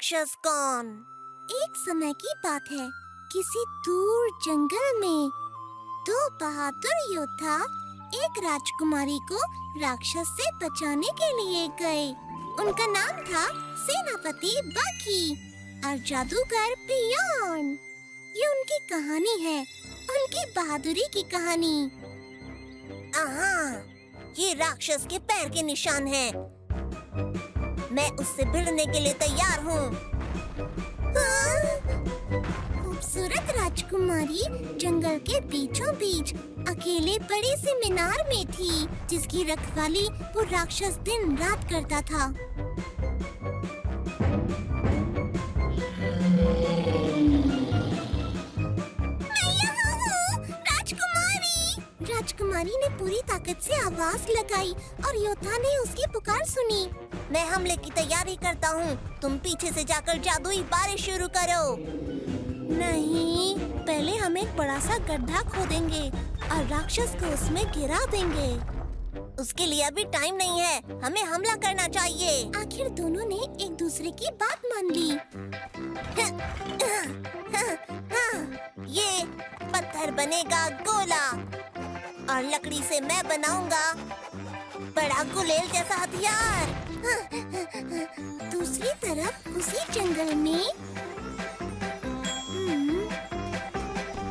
राक्षस कौन? एक समय की बात है, किसी दूर जंगल में दो बहादुर योद्धा एक राजकुमारी को राक्षस से बचाने के लिए गए। उनका नाम था सेनापति बकी और जादूगर बियॉन। ये उनकी कहानी है, उनकी बहादुरी की कहानी। ये राक्षस के पैर के निशान हैं। मैं उससे भिड़ने के लिए तैयार हूँ। खूबसूरत राजकुमारी जंगल के बीचों बीच अकेले बड़ी सी मीनार में थी, जिसकी रखवाली वो राक्षस दिन रात करता था। मैं यहाँ हूँ, राजकुमारी। राजकुमारी ने पूरी ताकत से आवाज लगाई और योद्धा ने उसकी पुकार सुनी। मैं हमले की तैयारी करता हूँ। तुम पीछे से जाकर जादुई बारिश शुरू करो। नहीं, पहले हम एक बड़ा सा गड्ढा खोदेंगे और राक्षस को उसमें गिरा देंगे। उसके लिए अभी टाइम नहीं है, हमें हमला करना चाहिए। आखिर दोनों ने एक दूसरे की बात मान ली। ये पत्थर बनेगा गोला और लकड़ी से मैं बनाऊंगा बड़ा गुलेल जैसा हथियार। दूसरी तरफ उसी जंगल में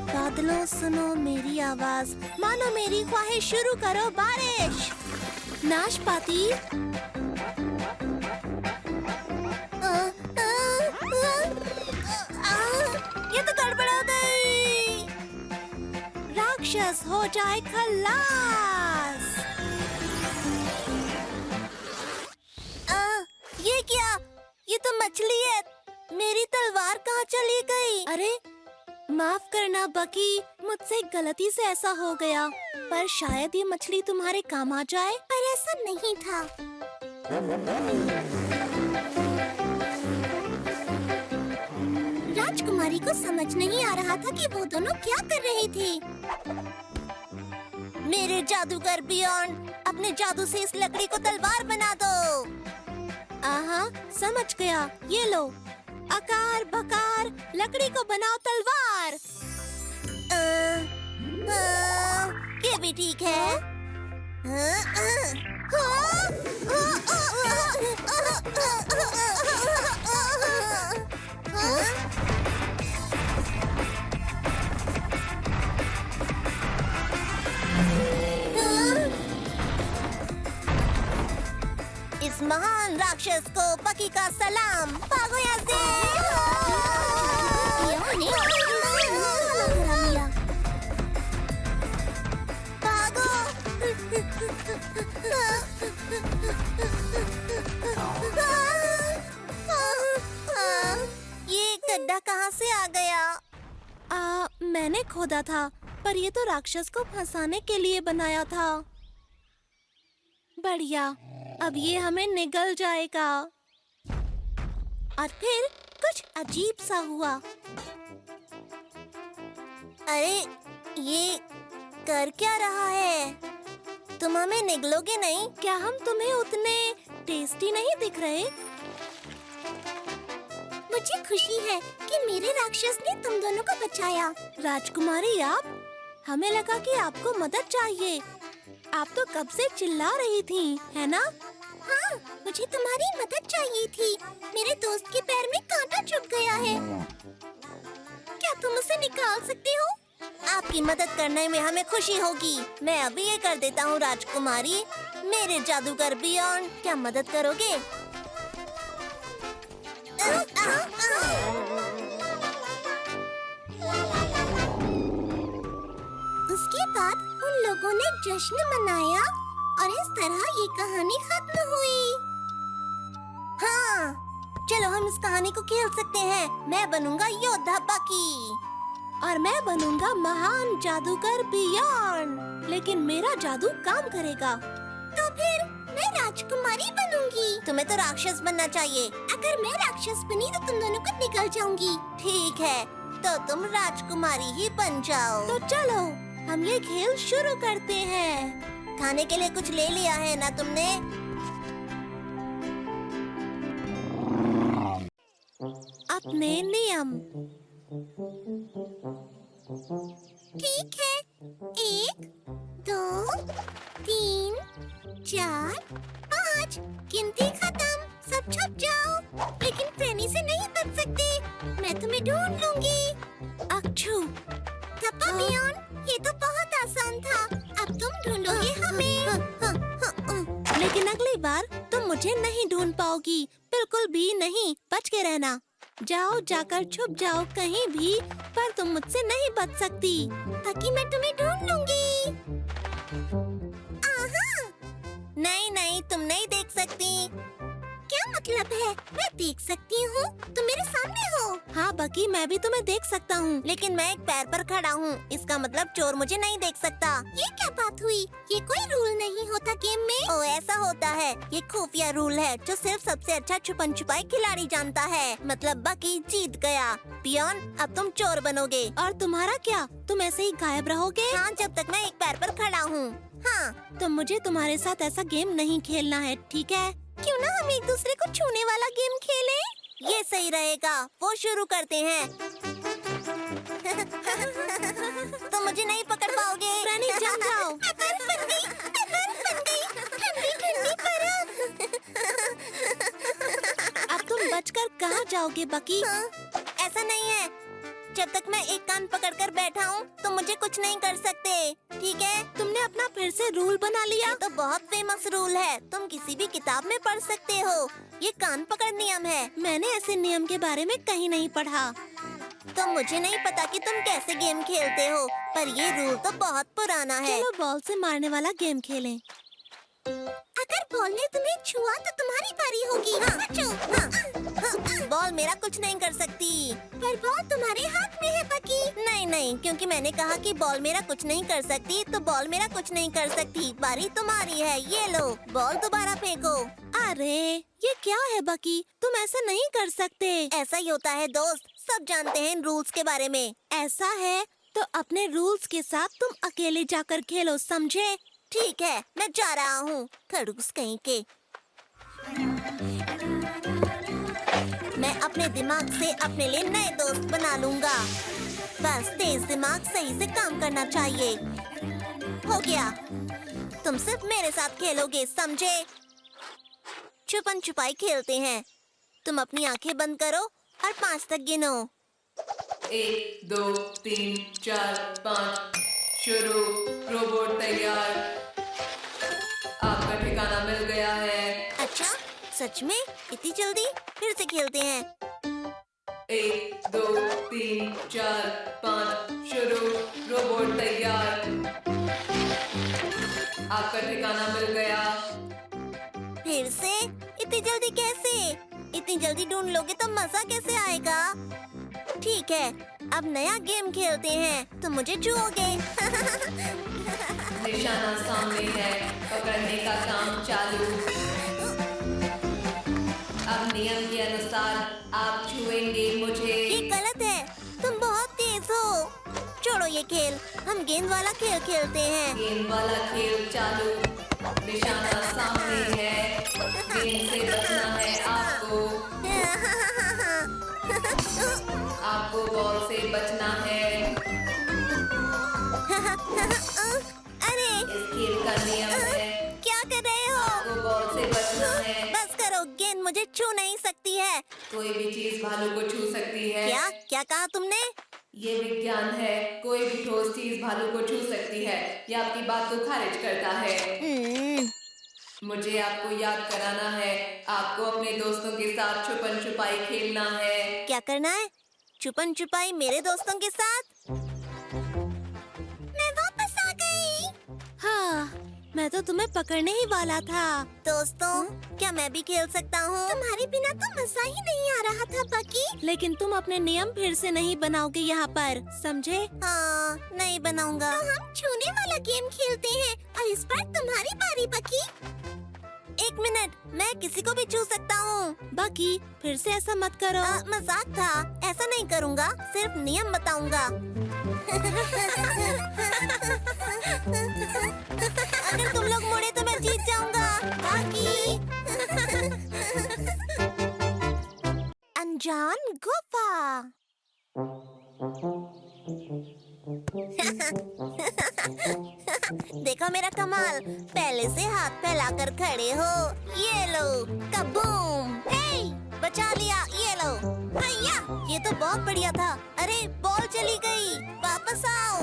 बादलों सुनो मेरी आवाज, मानो मेरी ख्वाहिश, शुरू करो बारिश। नाशपाती ये तो गड़बड़ हो गई। राक्षस हो जाए खल्लास। ये क्या? ये तो मछली है। मेरी तलवार कहाँ चली गई? अरे माफ करना बकी, मुझसे गलती से ऐसा हो गया, पर शायद ये मछली तुम्हारे काम आ जाए। पर ऐसा नहीं था। राजकुमारी को समझ नहीं आ रहा था कि वो दोनों क्या कर रहे थे। मेरे जादूगर बियॉन, अपने जादू से इस लकड़ी को तलवार बना दो। आहा, समझ गया। ये लो, आकार बकार लकड़ी को बनाओ तलवार। ये भी ठीक है। इस महान राक्षस को बकी का सलाम। भागो यहाँ से। भागो। ये गड्ढा कहाँ से आ गया? मैंने खोदा था, पर ये तो राक्षस को फंसाने के लिए बनाया था। बढ़िया, अब ये हमें निगल जाएगा। और फिर कुछ अजीब सा हुआ। अरे ये कर क्या रहा है? तुम हमें निगलोगे नहीं? क्या हम तुम्हें उतने टेस्टी नहीं दिख रहे? मुझे खुशी है कि मेरे राक्षस ने तुम दोनों को बचाया। राजकुमारी आप, हमें लगा कि आपको मदद चाहिए। आप तो कब से चिल्ला रही थी, है ना? हाँ, मुझे तुम्हारी मदद चाहिए थी। मेरे दोस्त के पैर में कांटा चुभ गया है। क्या तुम उसे निकाल सकते हो? आपकी मदद करने में हमें खुशी होगी। मैं अभी ये कर देता हूँ राजकुमारी। मेरे जादूगर बियॉन, क्या मदद करोगे? उसके बाद उन लोगों ने जश्न मनाया और इस तरह ये कहानी खत्म हुई। हाँ, चलो हम इस कहानी को खेल सकते हैं। मैं बनूंगा योद्धा बकी और मैं बनूंगा महान जादूगर बियॉन। लेकिन मेरा जादू काम करेगा। तो फिर मैं राजकुमारी बनूंगी। तुम्हें तो राक्षस बनना चाहिए। अगर मैं राक्षस बनी तो तुम दोनों को निकल जाऊंगी। ठीक है, तो तुम राजकुमारी ही बन जाओ। तो चलो हम ये खेल शुरू करते हैं। खाने के लिए कुछ ले लिया है ना तुमने? अपने नियम। ठीक है, 1 2 3 4 5 गिनती खत्म। सब छुप जाओ, लेकिन फ्रेनी से नहीं बच सकते। मैं तुम्हें ढूंढ लूंगी। अक्षु, थप्पा बियॉन, ये तो बहुत आसान था। अब तुम ढूंढोगे हमें। लेकिन अगली बार तुम मुझे नहीं ढूंढ पाओगी, बिल्कुल भी नहीं। बच के रहना। जाओ, जाकर छुप जाओ कहीं भी, पर तुम मुझसे नहीं बच सकती। ताकि मैं तुम्हें ढूंढ लूंगी। आहा, नहीं नहीं, तुम नहीं देख सकती। क्या मतलब है? मैं देख सकती हूँ, तुम मेरे सामने हो। हाँ बकी, मैं भी तुम्हें देख सकता हूँ, लेकिन मैं एक पैर पर खड़ा हूँ। इसका मतलब चोर मुझे नहीं देख सकता। ये क्या बात हुई? ये कोई रूल नहीं होता गेम में। ओ, ऐसा होता है। ये खुफिया रूल है जो सिर्फ सबसे अच्छा छुपन छुपाई खिलाड़ी जानता है। मतलब बकी जीत गया। पियोन, अब तुम चोर बनोगे। और तुम्हारा क्या? तुम ऐसे ही गायब रहोगे? हाँ, जब तक मैं एक पैर पर खड़ा हूँ। हाँ, तो मुझे तुम्हारे साथ ऐसा गेम नहीं खेलना है, ठीक है? क्यों ना हम एक दूसरे को छूने वाला गेम खेलें? ये सही रहेगा। वो शुरू करते हैं। तुम मुझे नहीं पकड़ पाओगे। फ्रेनी, जम जाओ। मैं बर्फ बन गई, मैं बर्फ बन गई। ठंडी ठंडी बर्फ। अब तुम बचकर कहाँ जाओगे बकी? हाँ? ऐसा नहीं है। जब तक मैं एक कान पकड़कर बैठा हूँ, तुम मुझे कुछ नहीं कर सकते, ठीक है? तुमने अपना फिर से रूल बना लिया। ये तो बहुत फेमस रूल है, तुम किसी भी किताब में पढ़ सकते हो। ये कान पकड़ नियम है। मैंने ऐसे नियम के बारे में कहीं नहीं पढ़ा। तो मुझे नहीं पता कि तुम कैसे गेम खेलते हो, पर ये रूल तो बहुत पुराना है। चलो बॉल से मारने वाला गेम खेलें। अगर बॉल ने तुम्हें छुआ तो तुम्हारी बारी होगी। हाँ, बॉल मेरा कुछ नहीं कर सकती। पर बॉल तुम्हारे हाथ में है बकी। नहीं नहीं, क्योंकि मैंने कहा कि बॉल मेरा कुछ नहीं कर सकती, तो बॉल मेरा कुछ नहीं कर सकती। बारी तुम्हारी है, ये लो बॉल, दोबारा फेंको। अरे ये क्या है बकी? तुम ऐसा नहीं कर सकते। ऐसा ही होता है दोस्त, सब जानते हैं इन रूल्स के बारे में। ऐसा है तो अपने रूल्स के साथ तुम अकेले जाकर खेलो, समझे? ठीक है, मैं जा रहा हूँ। खड़ूस कहीं के। मैं अपने दिमाग से अपने लिए नए दोस्त बना लूंगा। बस तेज दिमाग सही से काम करना चाहिए। हो गया। तुम सिर्फ मेरे साथ खेलोगे, समझे? छुपन छुपाई खेलते हैं। तुम अपनी आंखें बंद करो और 5 तक गिनो। 1 2 3 4 5 शुरू। रोबोट तैयार। आपका ठिकाना मिल गया है। अच्छा, सच में? इतनी जल्दी? फिर से खेलते हैं। 1 2 3 4 5 शुरू। रोबोट तैयार। आपका ठिकाना मिल गया। फिर से? इतनी जल्दी कैसे? इतनी जल्दी ढूंढ लोगे तो मजा कैसे आएगा? ठीक है, अब नया गेम खेलते हैं। तुम मुझे छुओगे। निशाना सामने है, पकड़ने का काम चालू। अब नियम के अनुसार आप छुएंगे मुझे। ये गलत है, तुम बहुत तेज हो। छोड़ो ये खेल, हम गेंद वाला खेल खेलते हैं। गेंद वाला खेल चालू। निशाना सामने है, गेंद से बचना है आपको। आपको बॉल से बचना है। अरे इस खेल का नियम है, क्या कर रहे हो? आपको बॉल से बचना है। बस करो, गेंद मुझे छू नहीं सकती है। कोई भी चीज भालू को छू सकती है। क्या क्या कहा तुमने? ये विज्ञान है, कोई भी ठोस चीज भालू को छू सकती है। ये आपकी बात को खारिज करता है। मुझे आपको याद कराना है, आपको अपने दोस्तों के साथ छुपन छुपाई खेलना है। क्या करना है? छुपन छुपाई मेरे दोस्तों के साथ? मैं वापस आ गई। हाँ, मैं तो तुम्हें पकड़ने ही वाला था। दोस्तों, क्या मैं भी खेल सकता हूँ? तुम्हारे बिना तो मजा ही नहीं आ रहा था बकी। लेकिन तुम अपने नियम फिर से नहीं बनाओगे यहाँ पर, समझे? हाँ, नहीं बनाऊंगा। तो हम छूने वाला गेम खेलते हैं और इस बार तुम्हारी बारी बकी। 1 मिनट, मैं किसी को भी छू सकता हूँ। बाकी फिर से ऐसा मत करो। मजाक था, ऐसा नहीं करूँगा, सिर्फ नियम बताऊंगा। अगर तुम लोग मुड़े तो मैं जीत जाऊंगा। बाकी अनजान गुफा। देखो मेरा कमाल, पहले से हाथ फैलाकर खड़े हो। ये लो, कबूम। हे, बचा लिया, ये लो। भैया, ये तो बहुत बढ़िया था। अरे बॉल चली गई, वापस आओ।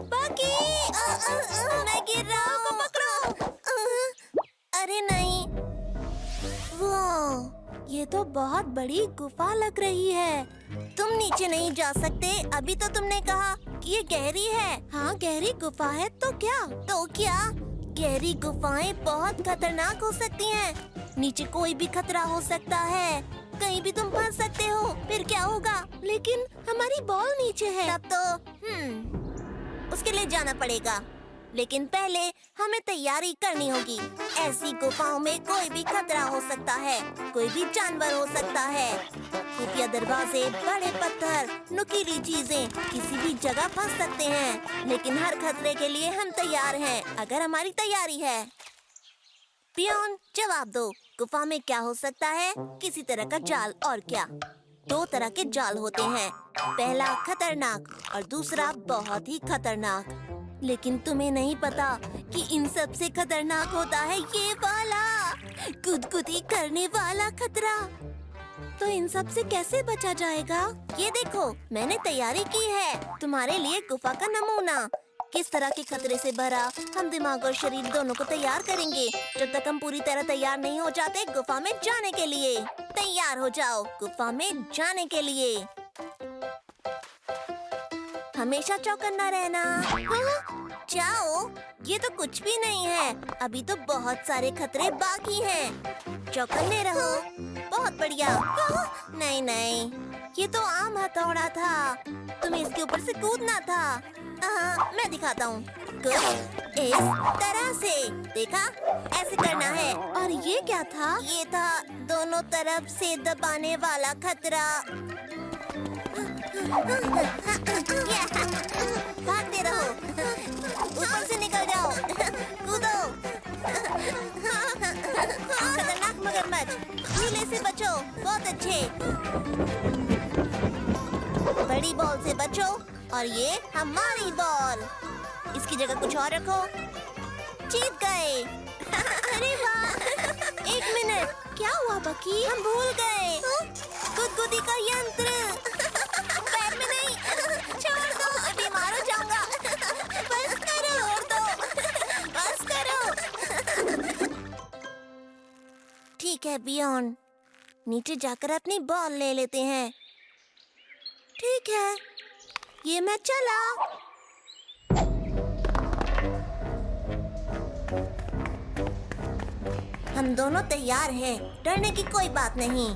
बाकी मैं गिर रहा हूँ, पकड़ो। अरे नहीं। वो, ये तो बहुत बड़ी गुफा लग रही है। तुम नीचे नहीं जा सकते। अभी तो तुमने कहा कि ये गहरी है। हाँ, गहरी गुफा है तो क्या? तो क्या? गहरी गुफाएं बहुत खतरनाक हो सकती हैं। नीचे कोई भी खतरा हो सकता है। कहीं भी तुम फंस सकते हो। फिर क्या होगा? लेकिन हमारी बॉल नीचे है। तब तो उसके लिए जाना पड़ेगा। लेकिन पहले हमें तैयारी करनी होगी। ऐसी गुफाओं में कोई भी खतरा हो सकता है। कोई भी जानवर हो सकता है। खुफिया दरवाजे, बड़े पत्थर, नुकीली चीजें किसी भी जगह फंस सकते हैं। लेकिन हर खतरे के लिए हम तैयार हैं, अगर हमारी तैयारी है। पियोन, जवाब दो। गुफा में क्या हो सकता है? किसी तरह का जाल, और क्या? 2 तरह के जाल होते हैं। पहला खतरनाक और दूसरा बहुत ही खतरनाक। लेकिन तुम्हें नहीं पता कि इन सब से खतरनाक होता है ये वाला, गुदगुदी करने वाला खतरा। तो इन सब से कैसे बचा जाएगा? ये देखो, मैंने तैयारी की है तुम्हारे लिए गुफा का नमूना। किस तरह के खतरे से भरा हम दिमाग और शरीर दोनों को तैयार करेंगे। जब तक हम पूरी तरह तैयार नहीं हो जाते गुफा में जाने के लिए। तैयार हो जाओ गुफा में जाने के लिए। हमेशा चौकन्ना रहना। हाँ, जाओ। ये तो कुछ भी नहीं है। अभी तो बहुत सारे खतरे बाकी हैं। चौकन्ने रहो। बहुत बढ़िया। नहीं नहीं, ये तो आम हथौड़ा था। तुम्हें इसके ऊपर से कूदना था। मैं दिखाता हूँ। कुछ इस तरह से, देखा? ऐसे करना है। और ये क्या था? ये था दोनों तरफ से दबाने वाला खतरा। भागते रहो, ऊपर से निकल जाओ, कूदो। खतरनाक मगरमच्छ, झूले से बचो। बहुत अच्छे। बड़ी बॉल से बचो। और ये हमारी बॉल। इसकी जगह कुछ और रखो। जीत गए। अरे वाह। 1 मिनट, क्या हुआ बकी? हम भूल गए गुदगुदी का यंत्र। पैर में नहीं, छोड़ दो, मैं बीमार हो जाऊंगा। बस करो, छोड़ दो, बस करो। ठीक है बियॉन्ड, नीचे जाकर अपनी बॉल ले लेते हैं। ठीक है, ये मैं चला। हम दोनों तैयार हैं, डरने की कोई बात नहीं।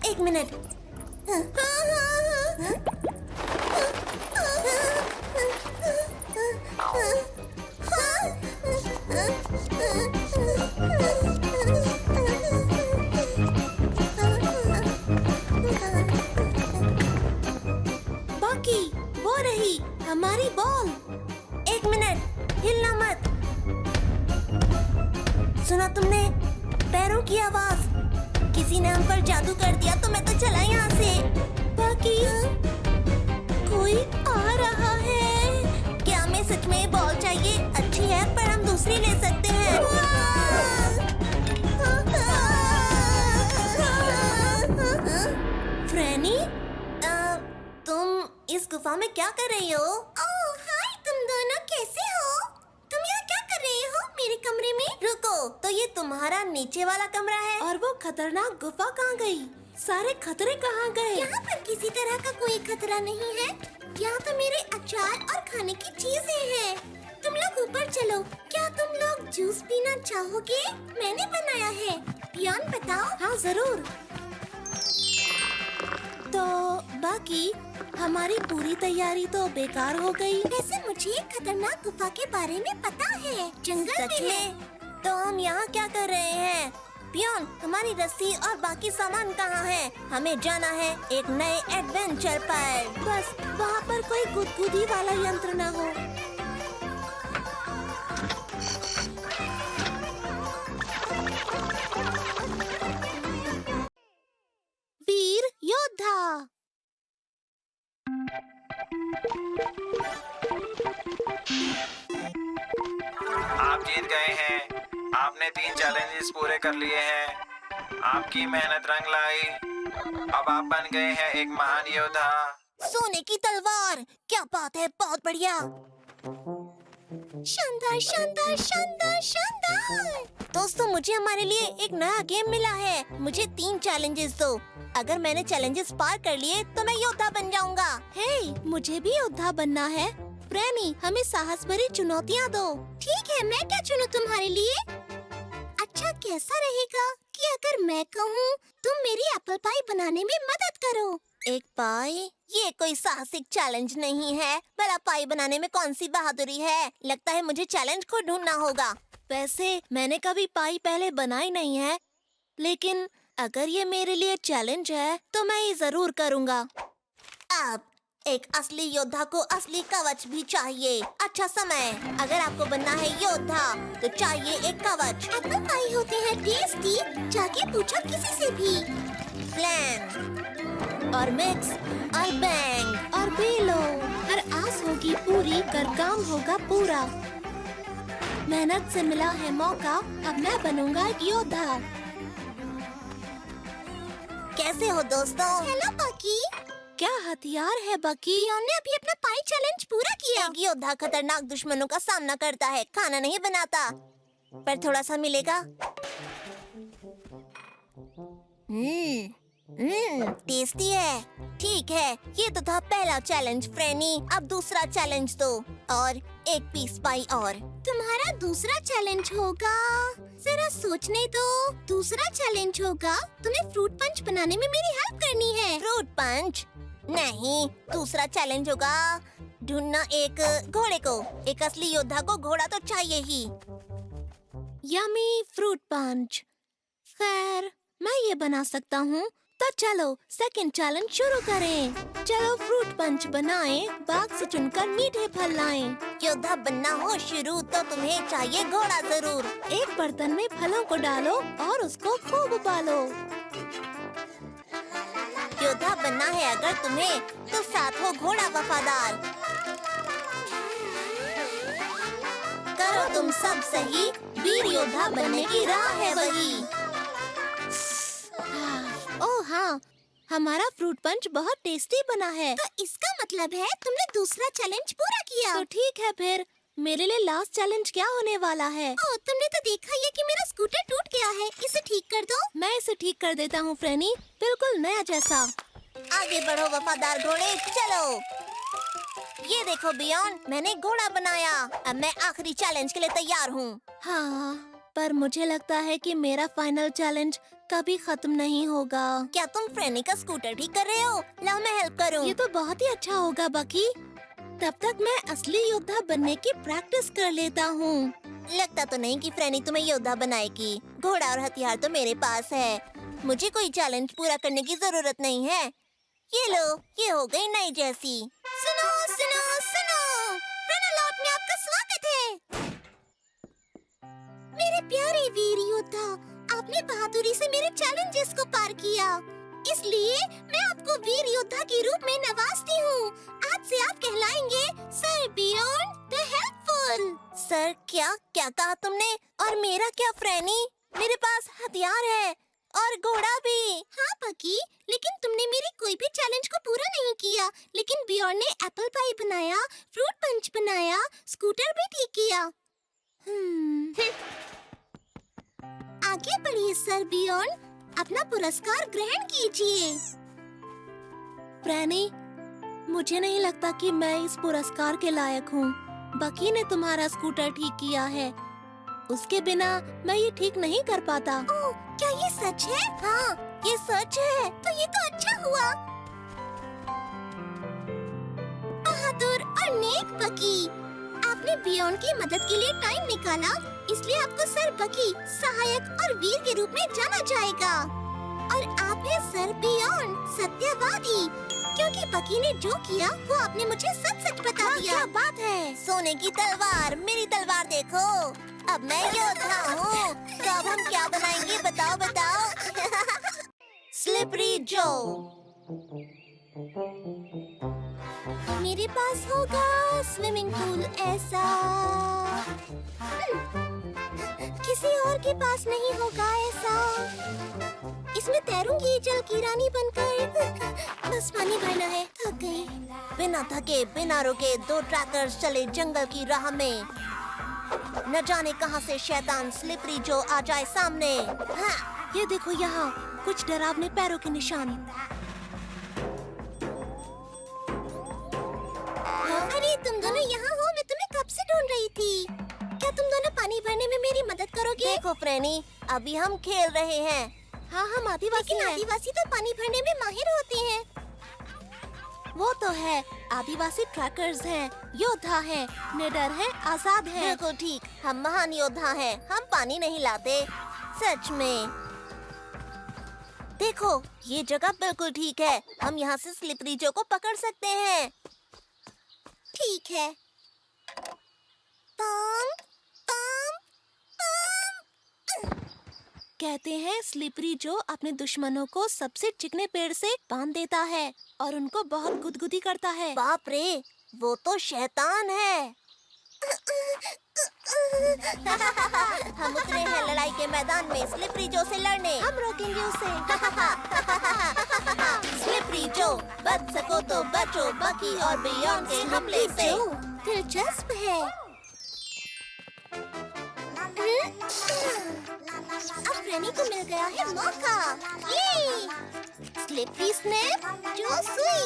1 मिनट। बाकी वो रही हमारी बॉल। 1 मिनट, हिलना मत। सुना तुमने? पैरों की आवाज। किसी ने हम पर जादू कर दिया तो मैं तो चला यहाँ से। बाकी कोई आ रहा है। क्या हमें सच में बॉल चाहिए? अच्छी है पर हम दूसरी ले सकते हैं। फ्रैनी, तुम इस गुफा में क्या कर रही हो? ओह हाय, तुम दोनों कैसे हो? तुम यहाँ क्या कर रहे हो मेरे कमरे में? रुको, तो ये तुम्हारा नीचे वाला कमरा है? और वो खतरनाक गुफा कहाँ गई? सारे खतरे कहाँ गए? यहाँ पर किसी तरह का कोई खतरा नहीं है। यहाँ तो मेरे अचार और खाने की चीजें हैं। तुम लोग ऊपर चलो। क्या तुम लोग जूस पीना चाहोगे? मैंने बनाया है। पियोन बताओ। हाँ जरूर। तो बाकी हमारी पूरी तैयारी तो बेकार हो गई। वैसे मुझे खतरनाक गुफा के बारे में पता है। जंगल सच में। तो हम यहाँ क्या कर रहे हैं? पियोन, हमारी रस्सी और बाकी सामान कहाँ है? हमें जाना है एक नए एडवेंचर पर। बस वहाँ पर कोई गुदगुदी वाला यंत्र न हो। योद्धा। आप जीत गए हैं। आपने 3 चैलेंजेस पूरे कर लिए हैं। आपकी मेहनत रंग लाई। अब आप बन गए हैं एक महान योद्धा। सोने की तलवार, क्या बात है, बहुत बढ़िया। शानदार शानदार शानदार शानदार। दोस्तों, मुझे हमारे लिए एक नया गेम मिला है। मुझे 3 चैलेंजेस दो। अगर मैंने चैलेंजेस पार कर लिए तो मैं योद्धा बन जाऊंगा। हे, मुझे भी योद्धा बनना है। प्रेमी, हमें साहस भरी चुनौतियाँ दो। ठीक है, मैं क्या चुनूं तुम्हारे लिए? अच्छा कैसा रहेगा कि अगर मैं कहूँ तुम मेरी एप्पल पाई बनाने में मदद करो? एक पाई? ये कोई साहसिक चैलेंज नहीं है। भला पाई बनाने में कौन सी बहादुरी है? लगता है मुझे चैलेंज को ढूंढना होगा। वैसे मैंने कभी पाई पहले बनाई नहीं है, लेकिन अगर ये मेरे लिए चैलेंज है तो मैं ये जरूर करूँगा। अब एक असली योद्धा को असली कवच भी चाहिए। अच्छा समय, अगर आपको बनना है योद्धा तो चाहिए एक कवच। एप्पल पाई होते हैं टेस्टी, जाके पूछो किसी से भी। प्लान और मिक्स और बैंग और बेलो, हर आस होगी पूरी, कर काम होगा पूरा। मेहनत से मिला है मौका, अब मैं बनूंगा एक योद्धा। कैसे हो दोस्तों? हेलो बकी। क्या हथियार है बकी? ने अभी अपना पाई चैलेंज पूरा किया। एक योद्धा खतरनाक दुश्मनों का सामना करता है, खाना नहीं बनाता, पर थोड़ा सा मिलेगा। टेस्टी है। ठीक है, ये तो था पहला चैलेंज फ्रेनी। अब दूसरा चैलेंज दो और एक पीस पाई और। तुम्हारा दूसरा चैलेंज होगा, जरा सोचने दो। दूसरा चैलेंज होगा तुम्हें फ्रूट पंच बनाने में मेरी हेल्प करनी है। Fruit punch? नहीं, दूसरा चैलेंज होगा ढूंढना एक घोड़े को। एक असली योद्धा को घोड़ा तो चाहिए ही। Yummy fruit punch. खैर, मैं ये बना सकता हूँ। तो चलो सेकंड चैलेंज शुरू करें। चलो फ्रूट पंच बनाएं, बाग से चुनकर मीठे फल लाएं। योद्धा बनना हो शुरू तो तुम्हें चाहिए घोड़ा जरूर। एक बर्तन में फलों को डालो और उसको खूब उबालो। योद्धा बनना है अगर तुम्हें तो साथ हो घोड़ा वफादार। करो तुम सब सही, वीर योद्धा बनने की राह है वही। ओह हाँ, हमारा फ्रूट पंच बहुत टेस्टी बना है। तो इसका मतलब है तुमने दूसरा चैलेंज पूरा किया। तो ठीक है, फिर मेरे लिए लास्ट चैलेंज क्या होने वाला है? ओह, तुमने तो देखा ही है कि मेरा स्कूटर टूट गया है। इसे ठीक कर दो। मैं इसे ठीक कर देता हूँ फ्रेनी, बिल्कुल नया जैसा। आगे बढ़ो वफादार घोड़े, चलो। ये देखो बियॉन्ड, मैंने घोड़ा बनाया। अब मैं आखिरी चैलेंज के लिए तैयार हूँ। हाँ, पर मुझे लगता है कि मेरा फाइनल चैलेंज कभी खत्म नहीं होगा। क्या तुम फ्रेनी का स्कूटर ठीक कर रहे हो? लाओ मैं हेल्प करूँ। ये तो बहुत ही अच्छा होगा बकी। तब तक मैं असली योद्धा बनने की प्रैक्टिस कर लेता हूँ। लगता तो नहीं कि फ्रेनी तुम्हें योद्धा बनाएगी। घोड़ा और हथियार तो मेरे पास है। मुझे कोई चैलेंज पूरा करने की जरूरत नहीं है। ये लो, ये हो गई नई जैसी। सुनो सुनो सुनो, फ्रेनी लॉट में आपका स्वागत है। मेरे प्यारे वीर योद्धा, आपने बहादुरी से मेरे चैलेंजेस को पार किया, इसलिए मैं आपको वीर योद्धा के रूप में नवाजती हूँ। आज से आप कहलाएंगे sir beyond the helpful. Sir, क्या क्या कहा तुमने? और मेरा क्या फ्रेनी? मेरे पास हथियार है और घोड़ा भी। हाँ बकी, लेकिन तुमने मेरी कोई भी चैलेंज को पूरा नहीं किया। लेकिन बियॉन्ड ने एप्पल पाई बनाया, फ्रूट पंच बनाया, स्कूटर भी ठीक किया। आगे बढ़िए सर बियॉन्ड, अपना पुरस्कार ग्रहण कीजिए। फ्रेनी, मुझे नहीं लगता कि मैं इस पुरस्कार के लायक हूँ। बकी ने तुम्हारा स्कूटर ठीक किया है, उसके बिना मैं ये ठीक नहीं कर पाता। ओह, क्या ये सच है? हाँ, ये सच है। तो ये तो अच्छा हुआ। बहादुर और नेक बकी, आपने बियॉन्ड की मदद के लिए टाइम निकाला, इसलिए आपको सर बकी, सहायक और वीर के रूप में जाना जाएगा। और आप हैं सर बियॉन्ड, सत्यवादी, क्योंकि बकी ने जो किया वो आपने मुझे सच सच बता दिया। क्या बात है? सोने की तलवार, मेरी तलवार देखो। अब मैं योद्धा हूँ। तो अब हम क्या बनाएंगे? बताओ बताओ। स्लिपरी जो। मेरे पास होगा स्विमिंग पूल ऐसा। किसी और के पास नहीं होगा ऐसा। इसमें तैरूंगी जल की रानी बनकर। बस पानी भरना है, थक गई। बिना थके बिना रुके 2 ट्रैकर्स चले जंगल की राह में। न जाने कहां से शैतान स्लिपरी जो आ जाए सामने। हाँ, ये देखो यहाँ कुछ डरावने पैरों के निशान। अरे तुम दोनों यहाँ हो, मैं तुम्हें कब से ढूंढ रही थी। क्या तुम दोनों पानी भरने में मेरी मदद करोगे? देखो फ्रेनी, अभी हम खेल रहे हैं। हाँ, हम आदिवासी लेकिन हैं। आदिवासी तो पानी भरने में माहिर होते हैं। वो तो है, आदिवासी ट्रैकर्स हैं, योद्धा हैं, निडर हैं, आजाद हैं। बिल्कुल ठीक, हम महान योद्धा हैं। हम पानी नहीं लाते, सच में। देखो, ये जगह बिल्कुल ठीक है। हम यहाँ से स्लिपरी जो को पकड़ सकते हैं। ठीक है। पम, पम, पम। कहते हैं स्लिपरी जो अपने दुश्मनों को सबसे चिकने पेड़ से बांध देता है और उनको बहुत गुदगुदी करता है। बाप रे, वो तो शैतान है। हम उतरे हैं लड़ाई के मैदान में स्लिपरी जो से लड़ने। हम रोकेंगे उसे। स्लिपरी जो, बच सको तो बचो बकी और बियॉन्ड के हमले से। दिलचस्प है। अब फ्रेनी को मिल गया है मौका। ये स्लिपरी स्नैप जो सुई।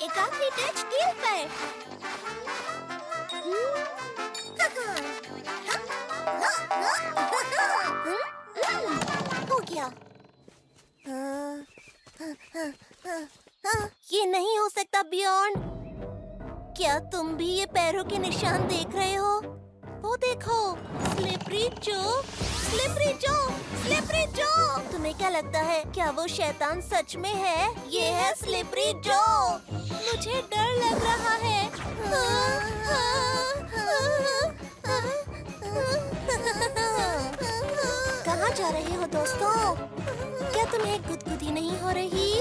एक आखिरी टच कील पर। हो गया। ये नहीं हो सकता बियॉन्ड। क्या तुम भी ये पैरों के निशान देख रहे हो? वो देखो, स्लिपरी जो, स्लिपरी जो, स्लिपरी जो। तुम्हें क्या लगता है, क्या वो शैतान सच में है? ये है स्लिपरी जो। मुझे डर लग रहा है। कहाँ जा रहे हो दोस्तों? क्या तुम्हें गुदगुदी नहीं हो रही?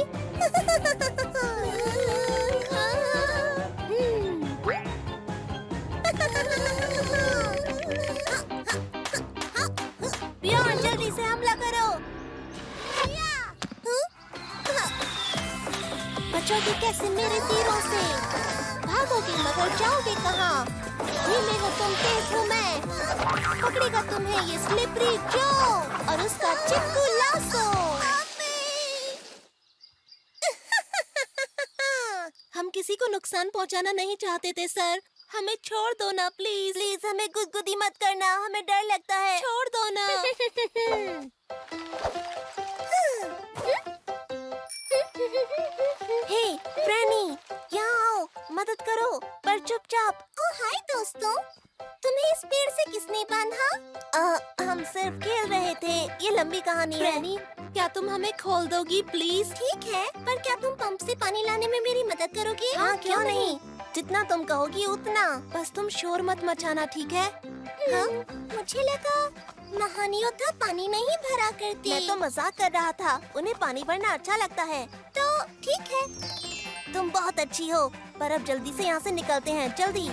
बियॉन्ड, जल्दी से हमला करो। बचोगे कैसे मेरे तीरों से? भागोगे मगर जाओगे कहाँ? धीमे हो तुम, तेज हूँ मैं। पकड़ेगा तुम्हें ये स्लिपरी जो और उसका चिक्कू लासो। हम किसी को नुकसान पहुंचाना नहीं चाहते थे सर। हमें छोड़ दो ना प्लीज। प्लीज हमें गुदगुदी मत करना, हमें डर लगता है। छोड़ दो ना। हे फ्रेनी, यहाँ आओ, मदद करो पर चुपचाप। ओ हाय दोस्तों, तुम्हें इस पेड़ से किसने बांधा? हम सिर्फ खेल रहे थे। ये लंबी कहानी है। फ्रेनी, क्या तुम हमें खोल दोगी प्लीज? ठीक है, पर क्या तुम पंप से पानी लाने में मेरी मदद करोगे? हाँ, क्यों नहीं। जितना तुम कहोगी उतना। बस तुम शोर मत मचाना, ठीक है? हाँ, मुझे लगा महान योद्धा पानी नहीं भरा करते। मैं तो मजाक कर रहा था। उन्हें पानी भरना अच्छा लगता है। तो ठीक है। तुम बहुत अच्छी हो, पर अब जल्दी से यहाँ से निकलते हैं, जल्दी।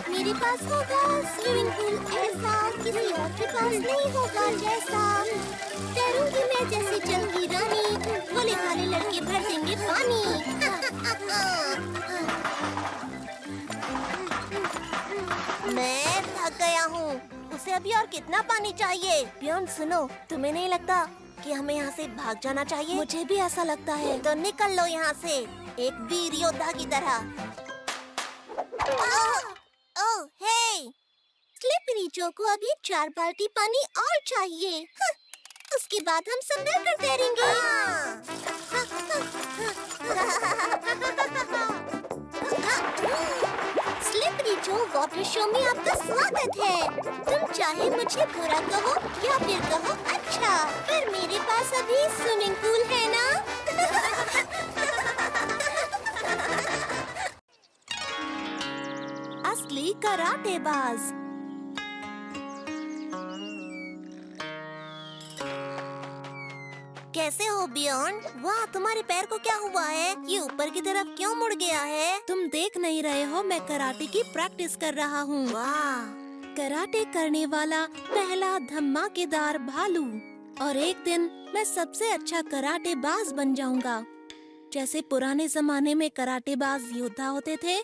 मेरे पास होगा स्विमिंग पूल ऐसा, किसी और के पास नहीं होगा जैसा। तैरूंगी मैं जैसे जल की रानी, भोले भाले लड़के भर देंगे पानी। मैं थक गया हूँ। उसे अभी और कितना पानी चाहिए? बियॉन्ड सुनो, तुम्हें नहीं लगता कि हमें यहाँ से भाग जाना चाहिए? मुझे भी ऐसा लगता है। तो निकल लो यहाँ से, एक वीर योद्धा की तरह। ओह हे! स्लिपरी जो को अभी 4 बाल्टी पानी और चाहिए। उसके बाद हम सब मिलकर तैरेंगे। स्लिपरी जो वाटर शो में आपका स्वागत है। तुम चाहे मुझे बुरा कहो या फिर कहो अच्छा, पर मेरे पास अभी स्विमिंग पूल है ना। असली कराटेबाज। कैसे हो बियॉन्ड? वाह, तुम्हारे पैर को क्या हुआ है? ये ऊपर की तरफ क्यों मुड़ गया है? तुम देख नहीं रहे हो, मैं कराटे की प्रैक्टिस कर रहा हूँ। वाह, कराटे करने वाला पहला धमाकेदार भालू। और एक दिन मैं सबसे अच्छा कराटेबाज बन जाऊंगा, जैसे पुराने जमाने में कराटेबाज योद्धा होते थे,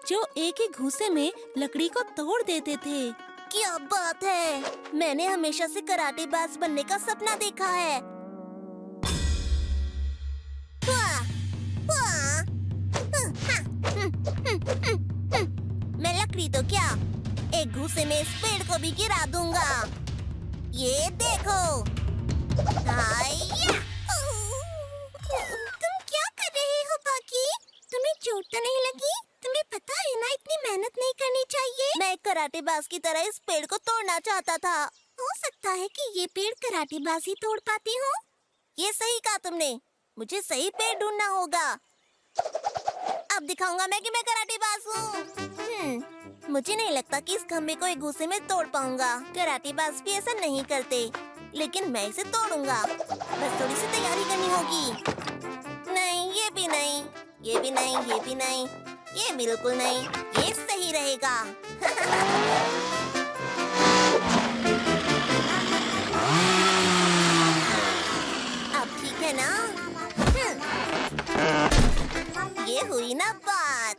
जो एक ही घूंसे में लकड़ी को तोड़ देते थे। क्या बात है! मैंने हमेशा से कराटेबाज बनने का सपना देखा है। मैं लकड़ी तो क्या, एक घूंसे में इस पेड़ को भी गिरा दूंगा। ये देखो। हाया! तुम क्या कर रहे हो बाकी? तुम्हें चोट तो नहीं लगी? तुम्हें पता है ना, इतनी मेहनत नहीं करनी चाहिए। मैं एक कराटेबाज की तरह इस पेड़ को तोड़ना चाहता था। हो सकता है कि ये पेड़ कराटेबाज ही तोड़ पाती हो। ये सही कहा तुमने। मुझे सही पेड़ ढूंढना होगा। अब दिखाऊंगा मैं कि मैं कराटेबाज हूँ। मुझे नहीं लगता कि इस खम्भे को एक घूंसे में तोड़ पाऊंगा। कराटेबाज भी ऐसा नहीं करते, लेकिन मैं इसे तोड़ूंगा। बस थोड़ी सी तैयारी करनी होगी। नहीं, ये भी नहीं, ये भी नहीं, ये भी नहीं, ये बिल्कुल नहीं। ये सही रहेगा। अब ठीक है ना? ये हुई ना बात।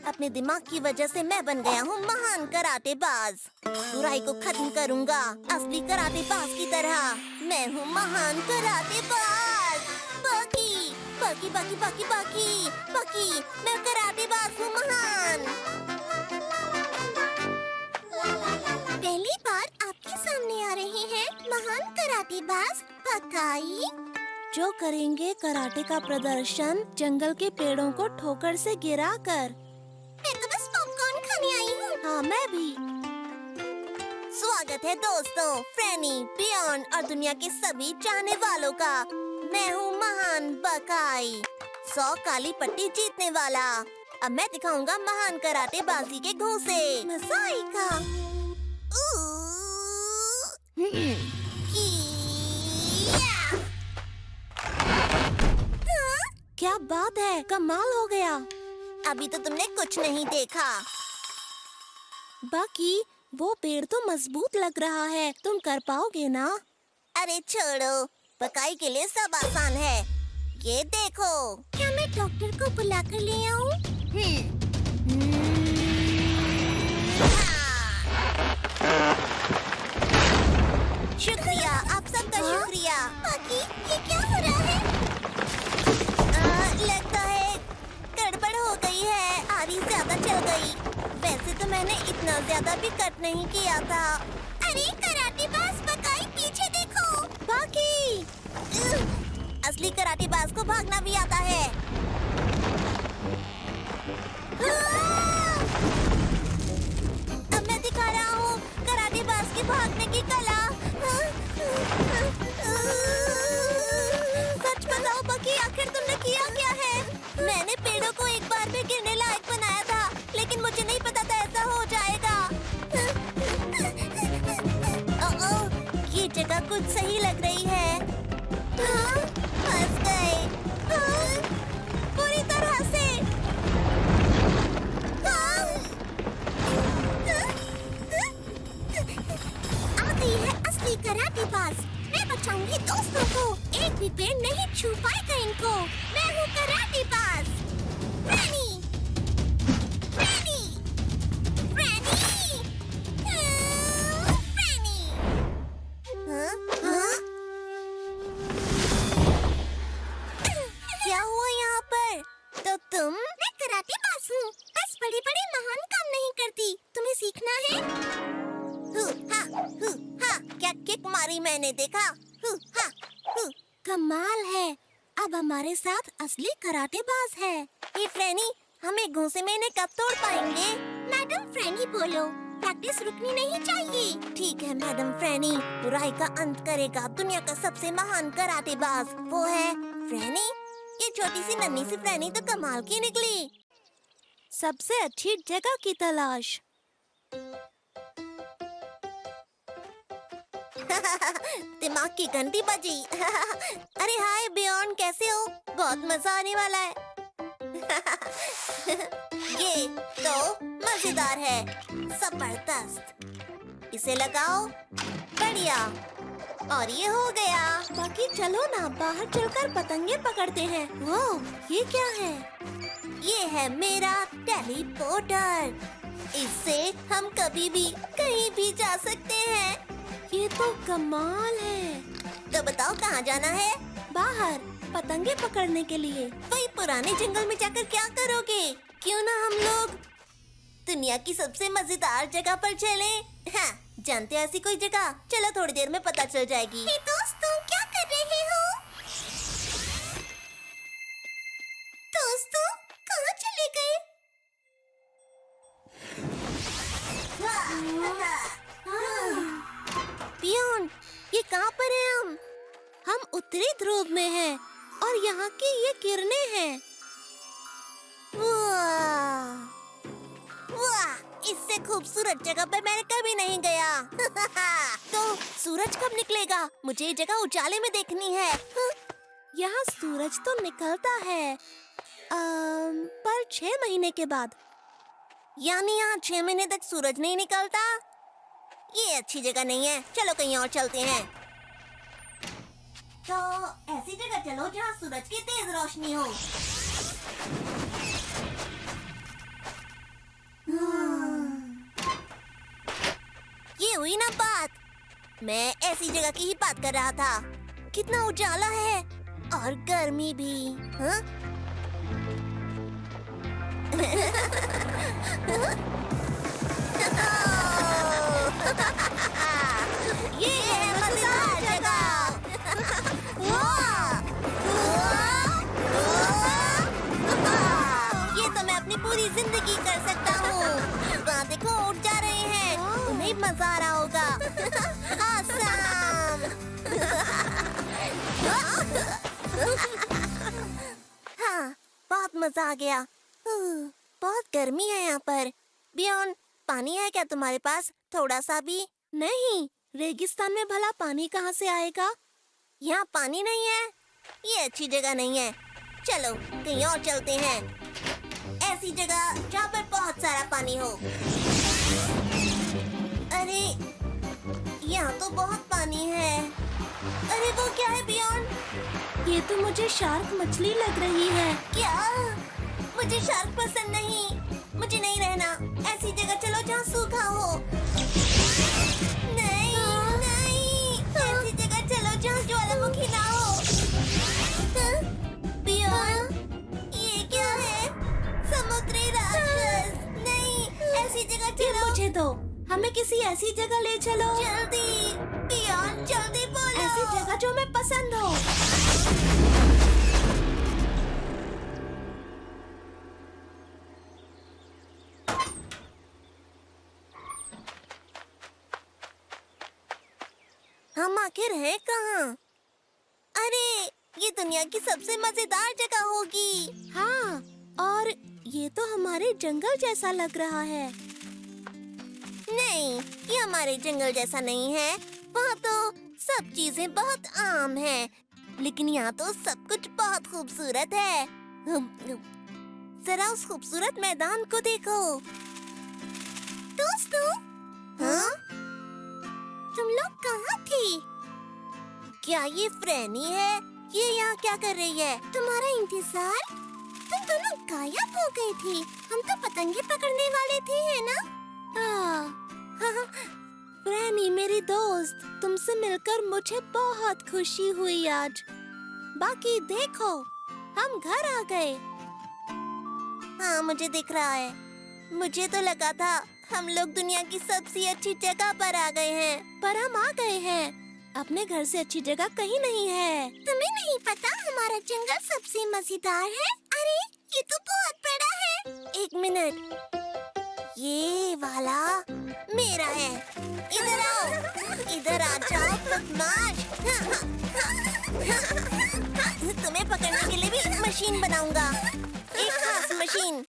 अपने दिमाग की वजह से मैं बन गया हूँ महान कराटेबाज। बुराई को खत्म करूँगा असली कराटेबाज की तरह। मैं हूँ महान कराटेबाज। बाकी बाकी बाकी बाकी बाकी बाकी मैं कराटेबाज हूँ महान। पहली बार आपके सामने आ रहे हैं महान कराटेबाज बकाई। जो करेंगे कराटे का प्रदर्शन जंगल के पेड़ों को ठोकर से गिराकर। मैं तो बस पॉपकॉर्न खाने आई हूँ। हाँ, मैं भी। स्वागत है दोस्तों, फ्रैनी, बियॉन्ड और दुनिया के सभी चाहने वालों का। मैं हूँ महान बकाई, 100 काली पट्टी जीतने वाला। अब मैं दिखाऊंगा महान कराटेबाजी के घूंसे। मजा आएगा। क्या बात है, कमाल हो गया। अभी तो तुमने कुछ नहीं देखा। बाकी वो पेड़ तो मजबूत लग रहा है, तुम कर पाओगे ना? अरे छोड़ो, बकाई के लिए सब आसान है। ये देखो। क्या मैं डॉक्टर को बुला कर ले आऊं? शुक्रिया, आप सबका शुक्रिया। बाकी ये क्या हो रहा है? लगता है गड़बड़ हो गई है, आरी ज्यादा चल गई। वैसे तो मैंने इतना ज्यादा भी कट नहीं किया था। अरे कराटेबाज बकाई, पीछे देखो। बाकी असली कराटेबाज को भागना भी आता है। अब मैं दिखा रहा हूँ कराटेबाज की भागने की कला। सच बताओ बकी, आखिर तुमने किया क्या है? मैंने पेड़ों को एक बार में गिरने लायक बनाया था, लेकिन मुझे नहीं पता था ऐसा हो जाएगा। ये जगह कुछ सही लग रही है। फंस गए पूरी तरह से। आ गई है असली कराटेबाज। मैं बचाऊंगी दोस्तों को, एक भी पेड़ नहीं छू पाएगा इनको। मैं हूँ कराटेबाज फ्रैनी। फ्रैनी, फ्रैनी, फ्रैनी। क्या हुआ यहाँ पर? तो तुम? मैं कराटेबाज हूँ, बस बड़े-बड़े महान काम नहीं करती। तुम्हें सीखना है? क्या किक मारी मैंने, देखा? कमाल है, अब हमारे साथ असली कराटेबाज है। ये फ्रैनी, हम एक घूंसे में इन्हें कब तोड़ पाएंगे? मैडम फ्रैनी बोलो, प्रैक्टिस रुकनी नहीं चाहिए। ठीक है मैडम फ्रैनी, बुराई का अंत करेगा दुनिया का सबसे महान कराटेबाज, वो है फ्रैनी। ये छोटी सी नन्ही सी फ्रैनी तो कमाल की निकली। सबसे अच्छी जगह की तलाश। दिमाग की घंटी बजी। अरे हाय बियॉन्ड, कैसे हो? बहुत मजा आने वाला है। ये तो मजेदार है, जबरदस्त। इसे लगाओ, बढ़िया। और ये हो गया। बाकी चलो ना, बाहर चलकर पतंगे पकड़ते हैं। वो ये क्या है? ये है मेरा टेलीपोर्टर। इससे हम कभी भी कहीं भी जा सकते हैं। ये तो कमाल है। तो बताओ कहाँ जाना है? बाहर पतंगे पकड़ने के लिए। वही पुराने जंगल में जाकर क्या करोगे? क्यों ना हम लोग दुनिया की सबसे मजेदार जगह पर चलें? हाँ, जानते हैं ऐसी कोई जगह? चलो थोड़ी देर में पता चल जाएगी। हे दोस्तों, क्या कर रहे हो? दोस्तों, कहाँ चले गए? पियोन, ये कहाँ पर हैं हम? हम उत्तरी ध्रुव में हैं और यहाँ की ये किरणें हैं। वाह, वाह, इससे खूबसूरत जगह पर मैंने कभी नहीं गया। तो सूरज कब निकलेगा? मुझे ये जगह उजाले में देखनी है। यहाँ सूरज तो निकलता है पर 6 महीने के बाद। यानी यहाँ 6 महीने तक सूरज नहीं निकलता? ये अच्छी जगह नहीं है, चलो कहीं और चलते हैं। तो ऐसी जगह चलो जहाँ सूरज की तेज रोशनी हो। ये हुई ना बात। मैं ऐसी जगह की ही बात कर रहा था। कितना उजाला है और गर्मी भी। हाँ? ये है मजेदार जगह। ये तो मैं अपनी पूरी जिंदगी कर सकता हूँ। वहाँ देखो, उड़ जा रहे हैं। उन्हें मजा आ रहा होगा। आसाम। हाँ, बहुत मजा आ गया। बहुत गर्मी है यहाँ पर। बियॉन्ड, पानी है क्या तुम्हारे पास? थोड़ा सा भी? नहीं, रेगिस्तान में भला पानी कहाँ से आएगा? यहाँ पानी नहीं है। ये अच्छी जगह नहीं है। चलो कहीं और चलते हैं, ऐसी जगह जहाँ पर बहुत सारा पानी हो। अरे यहाँ तो बहुत पानी है। अरे वो क्या है बियॉन्ड? ये तो मुझे शार्क मछली लग रही है। क्या? मुझे शार्क पसंद नहीं। मुझे नहीं रहना। ऐसी जगह चलो जहाँ सूखा हो। नहीं, नहीं, ऐसी जगह चलो जहाँ ज्वालामुखी ना हो। बियॉन्ड, ये क्या है? समुद्री राक्षस। नहीं, ऐसी जगह चलो। मुझे दो, हमें किसी ऐसी जगह ले चलो। जल्दी बियॉन्ड, जल्दी बोलो। ऐसी जगह जो मैं पसंद हो। हम आखिर हैं कहाँ? अरे ये दुनिया की सबसे मजेदार जगह होगी। हाँ, और ये तो हमारे जंगल जैसा लग रहा है। नहीं, ये हमारे जंगल जैसा नहीं है। वहाँ तो सब चीजें बहुत आम हैं, लेकिन यहाँ तो सब कुछ बहुत खूबसूरत है। जरा उस खूबसूरत मैदान को देखो। दोस्तों, हाँ? तुम लोग कहाँ थे? क्या ये फ्रैनी है? ये यहाँ क्या कर रही है? तुम्हारा इंतजार? तुम दोनों गायब हो गए थे। हम तो पतंगे पकड़ने वाले थे, है ना? फ्रैनी मेरी दोस्त, तुमसे मिलकर मुझे बहुत खुशी हुई आज। बाकी देखो, हम घर आ गए। हाँ, मुझे दिख रहा है। मुझे तो लगा था हम लोग दुनिया की सबसे अच्छी जगह पर आ गए हैं, पर हम आ गए हैं। अपने घर से अच्छी जगह कहीं नहीं है। तुम्हें नहीं पता हमारा जंगल सबसे मजेदार है? अरे ये तो बहुत बड़ा है। 1 मिनट, ये वाला मेरा है। इधर आओ, इधर आ जाओ बदमाश। तुम्हें पकड़ने के लिए भी मशीन बनाऊंगा, एक खास मशीन।